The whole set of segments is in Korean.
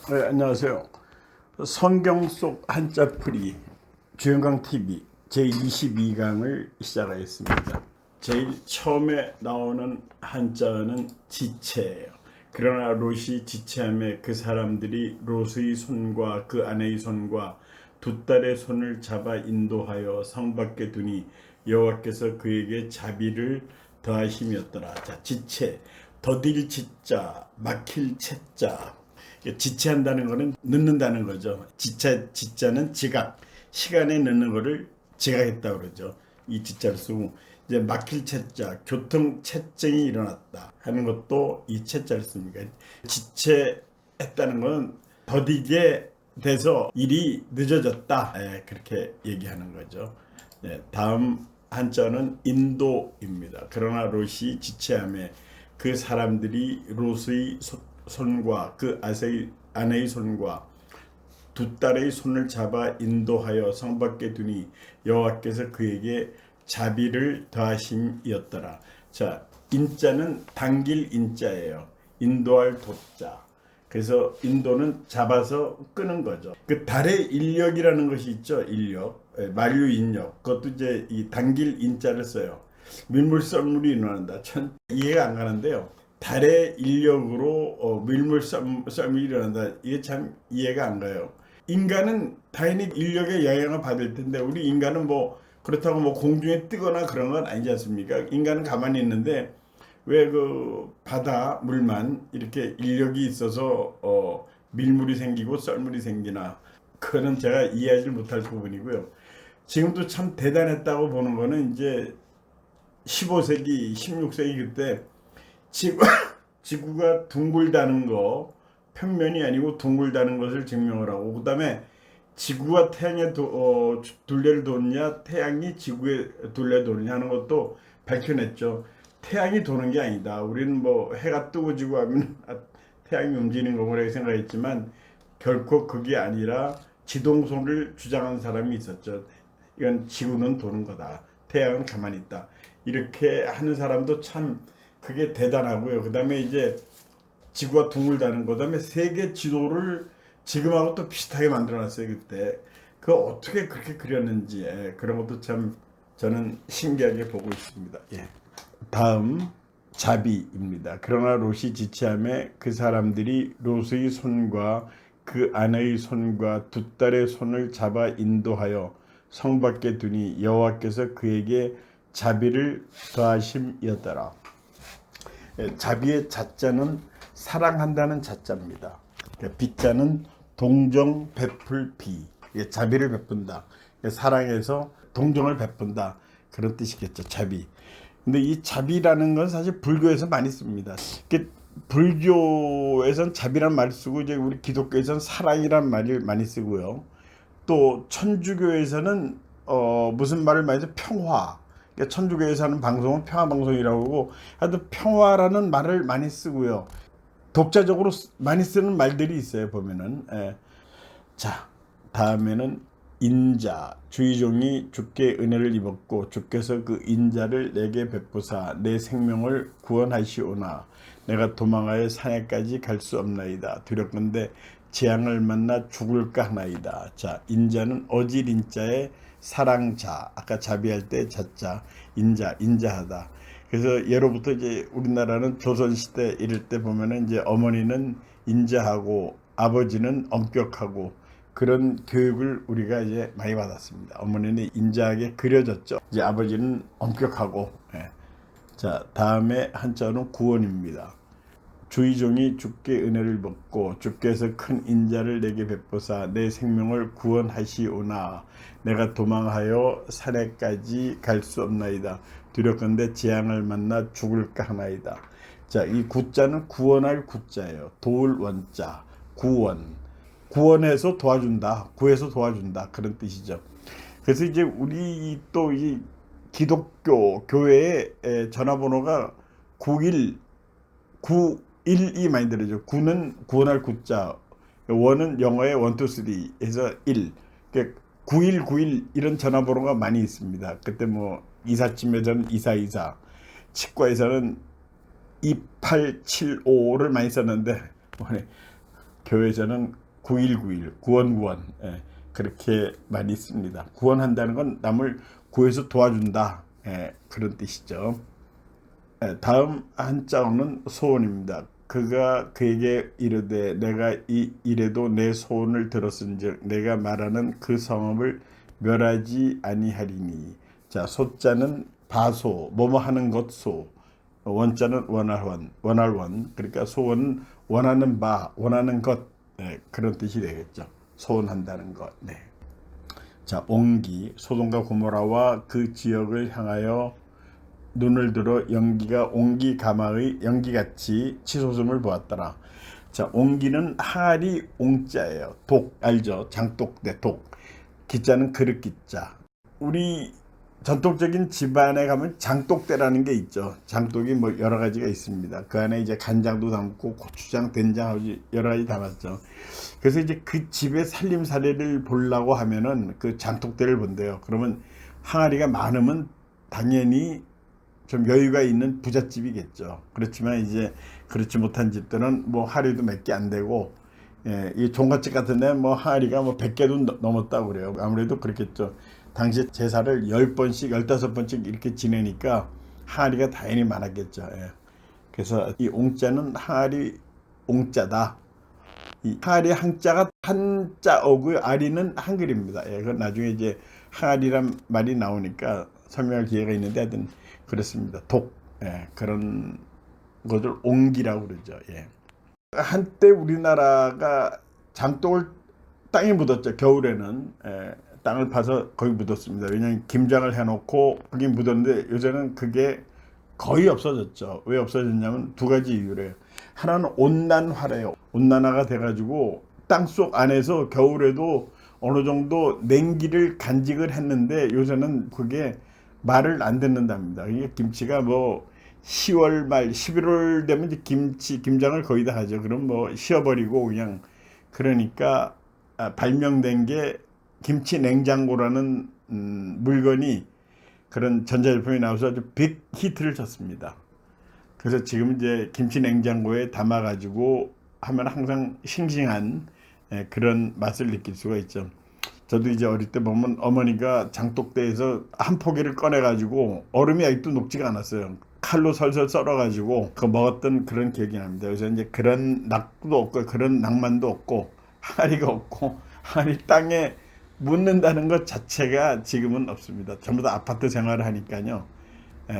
네, 안녕하세요. 성경 속 한자풀이 주영강 TV 제22강을 시작하겠습니다. 제일 처음에 나오는 한자는 지체예요. 그러나 롯이 지체함에 그 사람들이 롯의 손과 그 아내의 손과 두 딸의 손을 잡아 인도하여 성 밖에 두니 여호와께서 그에게 자비를 더하심이었더라. 자, 지체, 더딜 지자, 막힐 채자. 지체한다는 것은 넣는다는 거죠. 지자는 지각, 시간에 넣는 거를 지각했다 그러죠. 이 지자를 쓰고 이제 막힐 채자, 교통 체증이 일어났다 하는 것도 이 채자를 씁니다. 지체했다는 건 더디게 돼서 일이 늦어졌다. 그렇게 얘기하는 거죠. 다음 한자는 인도입니다. 그러나 롯이 지체함에 그 사람들이 롯의 손과 그 아내의 손과 두 딸의 손을 잡아 인도하여 성 밖에 두니 여호와께서 그에게 자비를 더하심이었더라. 자, 인자는 당길 인자예요. 인도할 도자. 그래서 인도는 잡아서 끄는 거죠. 그 달의 인력이라는 것이 있죠. 인력, 만류 인력. 그것도 이제 이 당길 인자를 써요. 밀물 썰물이 일어난다. 전 이해가 안 가는데요. 달의 인력으로 밀물 썰물이 일어난다. 이게 참 이해가 안 가요. 인간은 당연히 인력의 영향을 받을 텐데 우리 인간은 뭐 그렇다고 뭐 공중에 뜨거나 그런 건 아니지 않습니까? 인간은 가만히 있는데 왜 그 바다 물만 이렇게 인력이 있어서 밀물이 생기고 썰물이 생기나, 그거는 제가 이해하지 못할 부분이고요. 지금도 참 대단했다고 보는 거는 이제 15세기, 16세기 그때 지구가 둥글다는 거, 평면이 아니고 둥글다는 것을 증명을 하고, 그 다음에 지구가 태양의 둘레를 도느냐 태양이 지구의 둘레를 도느냐 하는 것도 밝혀냈죠. 태양이 도는 게 아니다. 우리는 뭐 해가 뜨고 지고 하면 태양이 움직이는 거라고 생각했지만 결코 그게 아니라 지동소를 주장한 사람이 있었죠. 이건 지구는 도는 거다. 태양은 가만히 있다. 이렇게 하는 사람도 참 그게 대단하고요. 그 다음에 이제 지구가 둥글다는 거, 그다음에 세계 지도를 지금하고 또 비슷하게 만들어놨어요. 그때 그 어떻게 그렇게 그렸는지 그런 것도 참 저는 신기하게 보고 있습니다. 다음 자비입니다. 그러나 롯이 지체함에 그 사람들이 롯의 손과 그 아내의 손과 두 딸의 손을 잡아 인도하여 성 밖에 두니 여호와께서 그에게 자비를 더하심이었더라. 자비의 자자는 사랑한다는 자자입니다. 비자는 동정 베풀 비, 자비를 베푼다, 사랑해서 동정을 베푼다, 그런 뜻이겠죠. 자비. 근데 이 자비라는 건 사실 불교에서 많이 씁니다. 불교에서는 자비란 말을 쓰고 이제 우리 기독교에서는 사랑이란 말을 많이 쓰고요. 또 천주교에서는 무슨 말을 많이 써? 평화. 천주교에서 하는 방송은 평화방송이라고 하고, 하여튼 평화라는 말을 많이 쓰고요. 독자적으로 많이 쓰는 말들이 있어요, 보면은. 자, 다음에는 인자. 주의 종이 주께 은혜를 입었고 주께서 그 인자를 내게 베푸사 내 생명을 구원하시오나 내가 도망하여 산에까지 갈 수 없나이다. 두렵건대 재앙을 만나 죽을까 하나이다. 자, 인자는 어질 인자의 사랑자, 아까 자비할 때 자자, 인자하다. 그래서 예로부터 이제 우리나라는 조선시대 이럴 때 보면은 이제 어머니는 인자하고 아버지는 엄격하고 그런 교육을 우리가 이제 많이 받았습니다. 어머니는 인자하게 그려졌죠. 이제 아버지는 엄격하고. 자, 다음에 한자는 구원입니다. 주의 종이 주께 은혜를 받고 주께서 큰 인자를 내게 베푸사 내 생명을 구원하시오나 내가 도망하여 산에까지 갈 수 없나이다. 두렵건대 재앙을 만나 죽을까 하나이다. 자, 이 구자는 구원할 구자예요. 도울 원자, 구원해서 도와준다, 구해서 도와준다, 그런 뜻이죠. 그래서 이제 우리 또 이 기독교 교회의 전화번호가 91912 많이 들어죠. 9는 구원할 구자, 원은 영어의 1, 2, 3 해서 1. 그러니까 9191 이런 전화번호가 많이 있습니다. 그때 뭐 이삿짐에서는 2424, 치과에서는 2875를 많이 썼는데 교회에서는 9191 구원 그렇게 많이 씁니다. 구원한다는 건 남을 구해서 도와준다 그런 뜻이죠. 다음 한자어는 소원입니다. 그가 그에게 이르되 내가 이래도 내 소원을 들었은즉 내가 말하는 그 성읍을 멸하지 아니하리니. 자, 소자는 바소 뭐뭐 하는 것 소, 원자는 원할원 그러니까 소원은 원하는 바 원하는 것 그런 뜻이 되겠죠. 소원한다는 것. 네. 자, 옹기 소돔과 고모라와 그 지역을 향하여 눈을 들어 연기가 옹기 가마의 연기같이 치솟음을 보았더라. 자, 옹기는 항아리 옹자예요. 독 알죠? 장독대 독. 기자는 그릇 기자. 우리 전통적인 집안에 가면 장독대라는 게 있죠. 장독이 뭐 여러 가지가 있습니다. 그 안에 이제 간장도 담고 고추장, 된장 여러 가지 담았죠. 그래서 이제 그 집의 살림살이를 보려고 하면은 그 장독대를 본대요. 그러면 항아리가 많으면 당연히 좀 여유가 있는 부잣집이겠죠. 그렇지만 이제 그렇지 못한 집들은 뭐 하루도 몇 개 안 되고, 이 종갓집 같은 데는 뭐 항아리가 뭐 100개도 넘었다고 그래요. 아무래도 그렇겠죠. 당시 제사를 10번씩 15번씩 이렇게 지내니까 항아리가 당연히 많았겠죠. 그래서 이 옹자는 항아리 옹자다. 이 항아리 한자가 한자어고요. 아리는 한글입니다. 그건 나중에 이제 항아리란 말이 나오니까 설명할 기회가 있는데 하여튼 그렇습니다. 독 그런 것을 옹기라고 그러죠. 한때 우리나라가 장독을 땅에 묻었죠. 겨울에는 땅을 파서 거기 묻었습니다. 왜냐하면 김장을 해놓고 거기 묻었는데 요새는 그게 거의 없어졌죠. 왜 없어졌냐면 두 가지 이유래요. 하나는 온난화래요. 온난화가 돼가지고 땅속 안에서 겨울에도 어느 정도 냉기를 간직을 했는데 요새는 그게 말을 안 듣는답니다. 이게 김치가 뭐 10월 말 11월 되면 이제 김장을 거의 다 하죠. 그럼 뭐 쉬어버리고 그냥 그러니까 발명된 게 김치 냉장고라는 물건이 그런 전자제품이 나와서 아주 빅 히트를 쳤습니다. 그래서 지금 이제 김치 냉장고에 담아가지고 하면 항상 싱싱한 그런 맛을 느낄 수가 있죠. 저도 이제 어릴 때 보면 어머니가 장독대에서 한 포기를 꺼내가지고 얼음이 아직도 녹지가 않았어요. 칼로 설설 썰어가지고 그거 먹었던 그런 기억이 납니다. 그래서 이제 그런 낙도 없고 그런 낭만도 없고 항아리가 없고 항아리 땅에 묻는다는 것 자체가 지금은 없습니다. 전부 다 아파트 생활을 하니까요.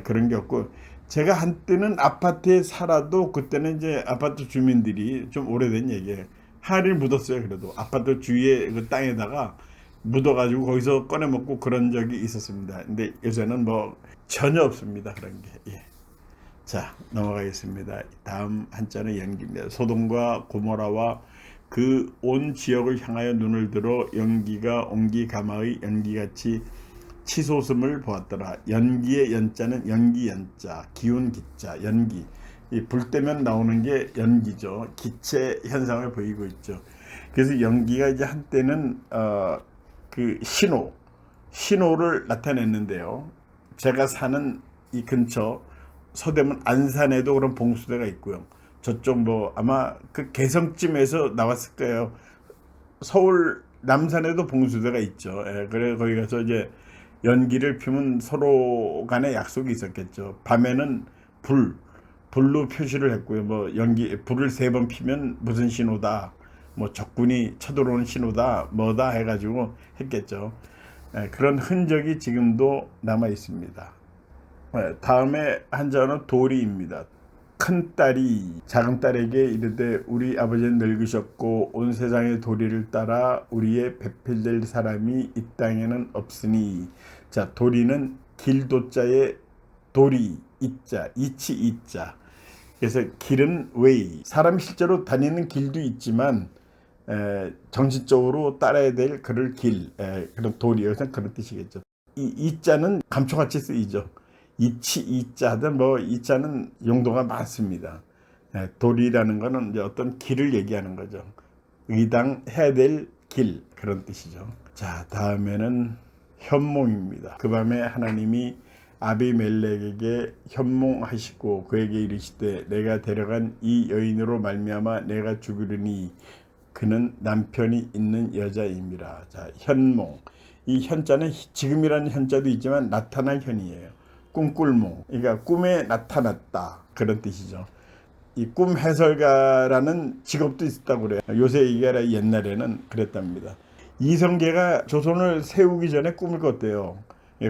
그런 게 없고 제가 한때는 아파트에 살아도 그때는 이제 아파트 주민들이 좀 오래된 얘기예요. 항아리를 묻었어요. 그래도 아파트 주위에 그 땅에다가 묻어가지고 거기서 꺼내 먹고 그런 적이 있었습니다. 근데 요새는 뭐 전혀 없습니다. 그런 게. 자, 넘어가겠습니다. 다음 한자는 연기입니다. 소돔과 고모라와 그 온 지역을 향하여 눈을 들어 연기가 옹기 가마의 연기같이 치솟음을 보았더라. 연기의 연자는 연기 연자, 기운 기자, 연기. 불 때면 나오는 게 연기죠. 기체 현상을 보이고 있죠. 그래서 연기가 이제 한때는 그 신호를 나타냈는데요. 제가 사는 이 근처 서대문 안산에도 그런 봉수대가 있고요. 저쪽 뭐 아마 그 개성쯤에서 나왔을 거예요. 서울 남산에도 봉수대가 있죠. 그래 거기 가서 이제 연기를 피우면 서로 간에 약속이 있었겠죠. 밤에는 불로 표시를 했고요. 뭐 불을 3번 피면 무슨 신호다. 뭐 적군이 쳐들어오는 신호다. 뭐다 해가지고 했겠죠. 그런 흔적이 지금도 남아 있습니다. 다음에 한자어는 도리입니다. 큰딸이 작은딸에게 이르되 우리 아버지는 늙으셨고 온 세상의 도리를 따라 우리의 배필될 사람이 이 땅에는 없으니. 자, 도리는 길도자의 도리 이자 이치 이자. 그래서 길은 웨이. 사람이 실제로 다니는 길도 있지만 정신적으로 따라야 될 그럴 길, 그런 도리. 여기서 그런 뜻이겠죠. 이자는 감초같이 쓰이죠. 이치 이자 하든 뭐 이자는 용도가 많습니다. 도리라는 거는 이제 어떤 길을 얘기하는 거죠. 의당해야 될 길, 그런 뜻이죠. 자, 다음에는 현몽입니다. 그 밤에 하나님이 아비멜렉에게 현몽하시고 그에게 이르시되 내가 데려간 이 여인으로 말미암아 내가 죽으리니 그는 남편이 있는 여자임이라. 자, 현몽. 이 현자는 지금이라는 현자도 있지만 나타날 현이에요. 꿈꿀몽. 그러니까 꿈에 나타났다. 그런 뜻이죠. 이 꿈 해설가라는 직업도 있었다고 그래요. 요새 이게 아니라 옛날에는 그랬답니다. 이성계가 조선을 세우기 전에 꿈을 꿨대요.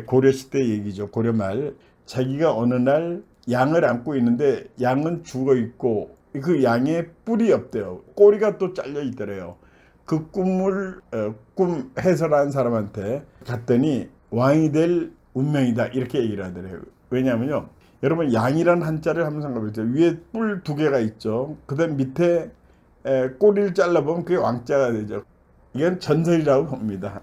고려시대 얘기죠. 고려말. 자기가 어느 날 양을 안고 있는데 양은 죽어 있고 그 양에 뿔이 없대요. 꼬리가 또 잘려 있더래요. 그 꿈을 꿈 해설한 사람한테 갔더니 왕이 될 운명이다 이렇게 얘기를 하더래요. 왜냐하면요, 여러분 양이라는 한자를 한번 생각해보세요. 위에 뿔 두 개가 있죠. 그다음 밑에 꼬리를 잘라보면 그게 왕자가 되죠. 이건 전설이라고 봅니다.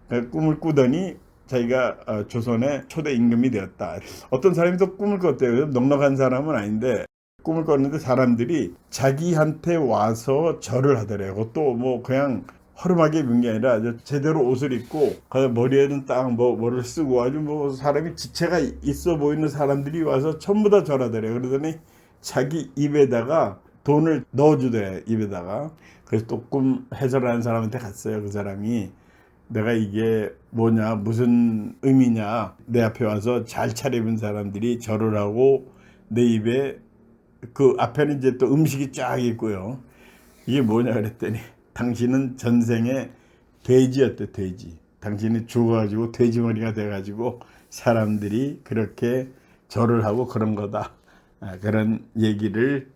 그 꿈을 꾸더니 자기가 조선의 초대 임금이 되었다. 어떤 사람이 또 꿈을 꿨대요. 넉넉한 사람은 아닌데 꿈을 꿨는데 사람들이 자기한테 와서 절을 하더래요. 그것도 뭐 그냥 허름하게 입은 게 아니라 제대로 옷을 입고 머리에는 딱 뭐를 쓰고 아주 뭐 사람이 지체가 있어 보이는 사람들이 와서 전부 다 절하더래요. 그러더니 자기 입에다가 돈을 넣어주더래, 입에다가. 그래서 또 꿈 해설하는 사람한테 갔어요. 그 사람이 내가 이게 뭐냐, 무슨 의미냐, 내 앞에 와서 잘 차려입은 사람들이 절을 하고 내 입에 그 앞에는 이제 또 음식이 쫙 있고요. 이게 뭐냐 그랬더니 당신은 전생에 돼지였대, 돼지. 당신이 죽어가지고 돼지머리가 돼가지고 사람들이 그렇게 절을 하고 그런 거다. 그런 얘기를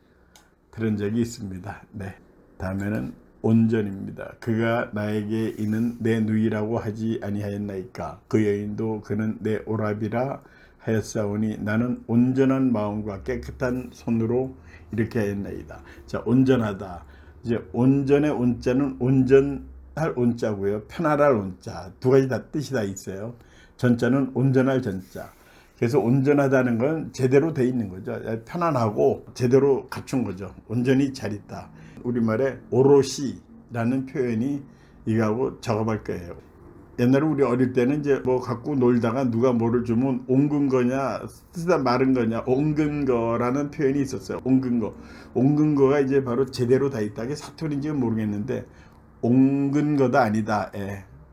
들은 적이 있습니다. 네. 다음에는 온전입니다. 그가 나에게 이는 내 누이라고 하지 아니하였나이까. 그 여인도 그는 내 오라비라 하였사오니 나는 온전한 마음과 깨끗한 손으로 이렇게 하였나이다. 자, 온전하다. 이제 온전의 온자는 온전할 온자고요. 편안할 온자. 두 가지 다 뜻이 다 있어요. 전자는 온전할 전자. 그래서 온전하다는 건 제대로 돼 있는 거죠. 편안하고 제대로 갖춘 거죠. 온전히 잘 있다. 우리말에 오롯이라는 표현이 이거하고 적합할 거예요. 옛날에 우리 어릴 때는 이제 뭐 갖고 놀다가 누가 뭐를 주면 옹근 거냐 쓰다 마른 거냐 옹근 거라는 표현이 있었어요. 옹근 거. 옹근 거가 이제 바로 제대로 다 있다. 그게 사투리인지는 모르겠는데 옹근 거다 아니다.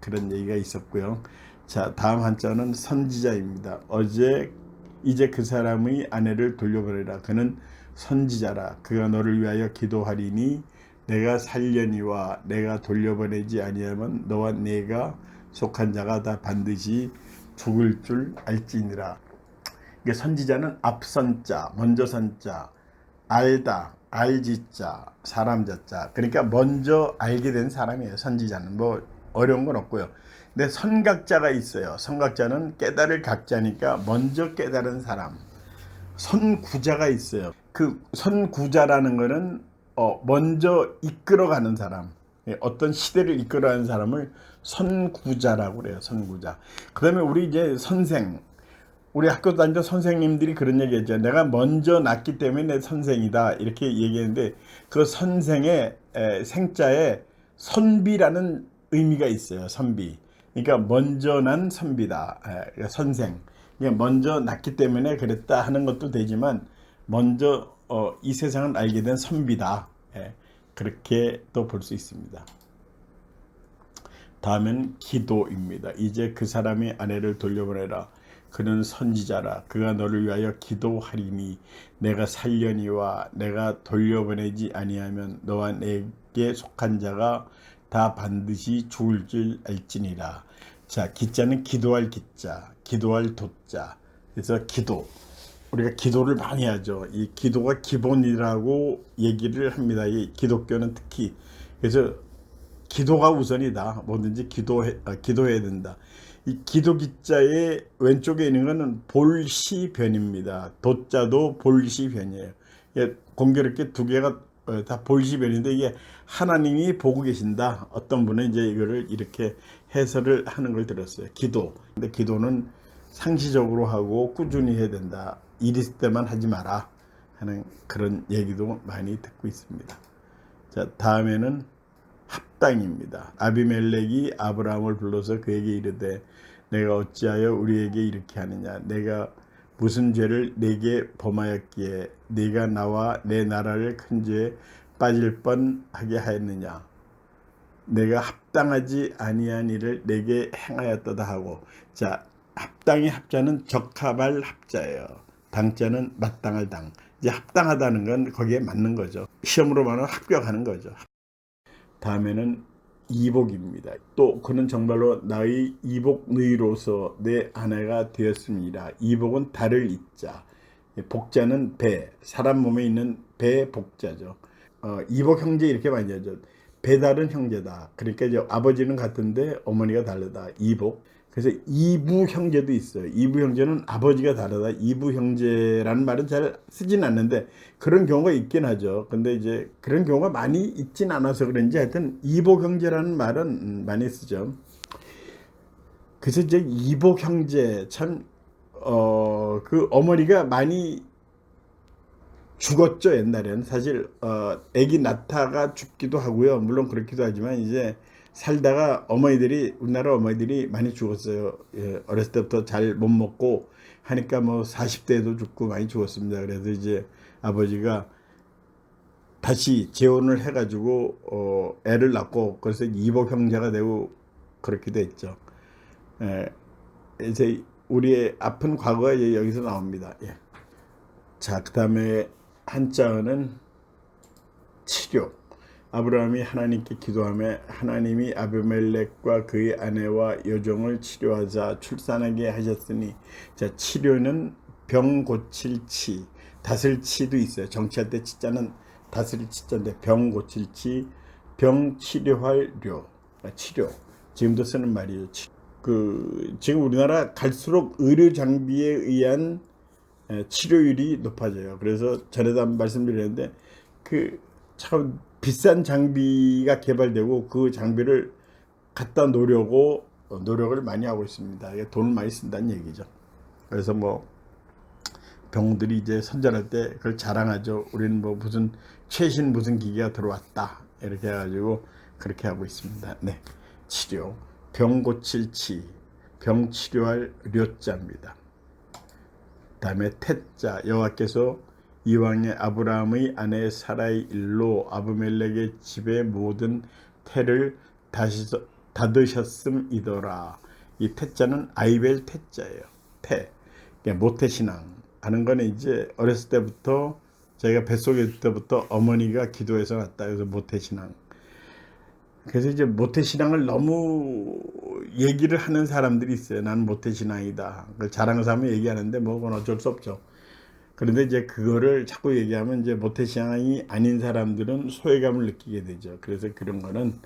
그런 얘기가 있었고요. 자, 다음 한자는 선지자입니다. 이제 그 사람의 아내를 돌려보내라. 그는 선지자라. 그가 너를 위하여 기도하리니 내가 살려니와 내가 돌려보내지 아니하면 너와 내가 속한 자가 다 반드시 죽을 줄 알지니라. 이게 선지자는 앞선자, 먼저 선자, 알다, 알지자, 사람 자자. 그러니까 먼저 알게 된 사람이에요. 선지자는 뭐 어려운 건 없고요. 근데 선각자가 있어요. 선각자는 깨달을 각자니까 먼저 깨달은 사람. 선구자가 있어요. 그 선구자라는 거는 먼저 이끌어가는 사람. 어떤 시대를 이끌어가는 사람을 선구자라고 그래요. 선구자. 그 다음에 우리 이제 선생. 우리 학교 다니던 선생님들이 그런 얘기 했죠. 내가 먼저 낳기 때문에 내 선생이다. 이렇게 얘기했는데 그 선생의 생자에 선비라는 의미가 있어요. 선비. 그러니까 먼저 난 선비다. 선생. 그러니까 먼저 낳기 때문에 그랬다 하는 것도 되지만 먼저 이 세상을 알게 된 선비다. 그렇게 또 볼 수 있습니다. 다음은 기도입니다. 이제 그 사람의 아내를 돌려보내라. 그는 선지자라. 그가 너를 위하여 기도하리니 내가 살려니와 내가 돌려보내지 아니하면 너와 내게 속한 자가 다 반드시 죽을 줄 알지니라. 자, 기자는 기도할 기자, 기도할 도자. 그래서 기도. 우리가 기도를 많이 하죠. 이 기도가 기본이라고 얘기를 합니다. 이 기독교는 특히. 그래서 기도가 우선이다. 뭐든지 기도해야 된다. 이 기도 기자의 왼쪽에 있는 것은 볼시변입니다. 도자도 볼시변이에요. 공교롭게 두 개가 다 볼시변인데 이게 하나님이 보고 계신다. 어떤 분은 이제 이거를 이렇게 해설을 하는 걸 들었어요. 기도. 근데 기도는 상시적으로 하고 꾸준히 해야 된다. 일 있을 때만 하지 마라 하는 그런 얘기도 많이 듣고 있습니다. 자, 다음에는 합당입니다. 아비멜렉이 아브라함을 불러서 그에게 이르되 내가 어찌하여 우리에게 이렇게 하느냐. 내가 무슨 죄를 내게 범하였기에 네가 나와 내 나라를 큰 죄에 빠질 뻔하게 하였느냐. 내가 합당하지 아니한 일을 내게 행하였도다 하고, 자, 합당의 합자는 적합할 합자예요. 당자는 마땅할 당. 이제 합당하다는 건 거기에 맞는 거죠. 시험으로 말하면 합격하는 거죠. 다음에는 이복입니다. 또 그는 정말로 나의 이복누이로서 내 아내가 되었습니다. 이복은 달을 잇자, 복자는 배, 사람 몸에 있는 배 복자죠. 이복 형제 이렇게 많이 하죠. 배다른 형제다. 그러니까 이제 아버지는 같은데 어머니가 다르다. 이복. 그래서 이부 형제도 있어요. 이부 형제는 아버지가 다르다. 이부 형제라는 말은 잘 쓰진 않는데 그런 경우가 있긴 하죠. 근데 이제 그런 경우가 많이 있진 않아서 그런지 하여튼 이복 형제라는 말은 많이 쓰죠. 그래서 이제 이복 형제 참 그 어머니가 많이 죽었죠. 옛날에는 사실 아기 낳다가 죽기도 하고요. 물론 그렇기도 하지만 이제 살다가 우리나라 어머니들이 많이 죽었어요. 예, 어렸을 때부터 잘 못 먹고 하니까 뭐 40대에도 죽고 많이 죽었습니다. 그래서 이제 아버지가 다시 재혼을 해가지고 애를 낳고 그래서 이복 형제가 되고 그렇게 됐죠. 예, 이제 우리의 아픈 과거가 여기서 나옵니다. 예. 자, 그 다음에 한자어는 치료. 아브라함이 하나님께 기도하며 하나님이 아비멜렉과 그의 아내와 여종을 치료하자 출산하게 하셨으니, 자, 치료는 병 고칠 치, 다슬 치도 있어요. 정치할 때 치자는 다스릴 치자인데 병 고칠 치, 병 치료할 료, 치료. 지금도 쓰는 말이에요. 지금 우리나라 갈수록 의료 장비에 의한 치료율이 높아져요. 그래서 전에도 한번 말씀드렸는데 참 비싼 장비가 개발되고 그 장비를 갖다 놓으려고 노력을 많이 하고 있습니다. 돈을 많이 쓴다는 얘기죠. 그래서 뭐 병들이 이제 선전할 때 그걸 자랑하죠. 우리는 뭐 무슨 최신 무슨 기계가 들어왔다 이렇게 해가지고 그렇게 하고 있습니다. 네, 치료, 병 고칠 치, 병 치료할 료자입니다. 다음에 태자, 여호와께서 이왕의 아브라함의 아내 사라의 일로 아비멜렉의 집의 모든 태를 다시 닫으셨음이더라. 이 태자는 아이벨 태자예요. 태, 모태신앙 하는 거는 이제 어렸을 때부터 저희가 뱃속에 있을 때부터 어머니가 기도해서 났다. 그래서 모태신앙. 그래서 이제 모태신앙을 너무 얘기를 하는 사람들이 있어요. 나는 모태신앙이다. 그걸 자랑 삼아 얘기하는데 뭐 그건 어쩔 수 없죠. 그런데 이제 그거를 자꾸 얘기하면 이제 모태신앙이 아닌 사람들은 소외감을 느끼게 되죠. 그래서 그런 거는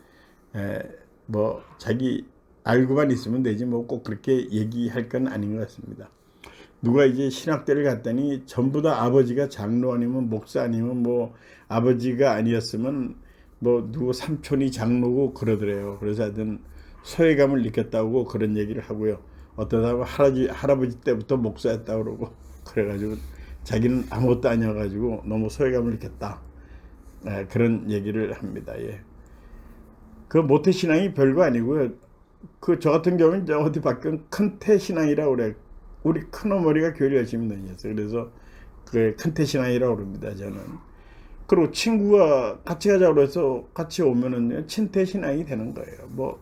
뭐 자기 알고만 있으면 되지 뭐 꼭 그렇게 얘기할 건 아닌 것 같습니다. 누가 이제 신학대를 갔더니 전부 다 아버지가 장로 아니면 목사 아니면 뭐 아버지가 아니었으면 뭐 누구 삼촌이 장로고 그러더래요. 그래서 하여튼 소외감을 느꼈다고 그런 얘기를 하고요. 어떤 사람은 할아버지 때부터 목사였다고 그러고 그래가지고 자기는 아무것도 아니어가지고 너무 소외감을 느꼈다. 그런 얘기를 합니다. 예. 그 모태신앙이 별거 아니고요. 저 같은 경우는 이제 어디 밖은 큰태신앙이라고 그래. 우리 큰어머니가 교회 열심히 다녔어요. 그래서 그 큰태신앙이라고 그럽니다. 저는. 그리고 친구가 같이 가자고 해서 같이 오면은 친태신앙이 되는 거예요. 뭐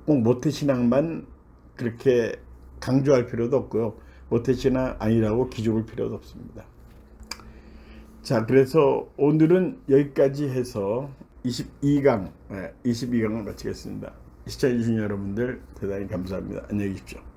꼭 모태신앙만 그렇게 강조할 필요도 없고요. 모태신앙 아니라고 기죽을 필요도 없습니다. 자, 그래서 오늘은 여기까지 해서 22강을 마치겠습니다. 시청해주신 여러분들 대단히 감사합니다. 안녕히 계십시오.